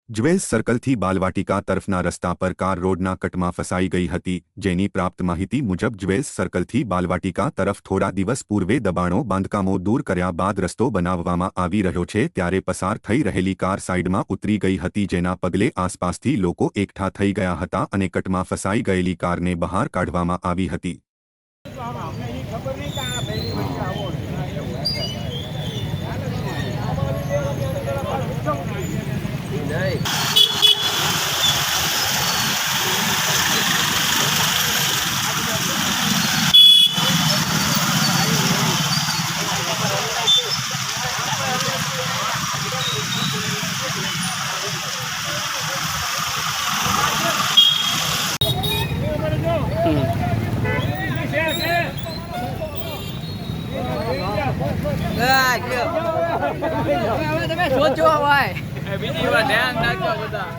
Jewels સર્કલથી બાલવાટિકા તરફના રસ્તા પર કાર રોડના કટમાં ફસાઈ ગઈ હતી, જેની પ્રાપ્ત માહિતી મુજબ જ્વેલ્સ સર્કલથી બાલવાટિકા તરફ થોડા દિવસ પૂર્વે દબાણો બાંધકામો દૂર કર્યા બાદ રસ્તો બનાવવામાં આવી રહ્યો છે ત્યારે પસાર થઈ રહેલી કાર સાઇડમાં ઉતરી ગઈ હતી, જેના પગલે આસપાસથી લોકો એકઠા થઈ ગયા હતા અને કટમાં ફસાઈ ગયેલી કારને બહાર કાઢવામાં આવી હતી। તમે જોજો હોય બીજી વાર ધ્યાન રાખજો બધા।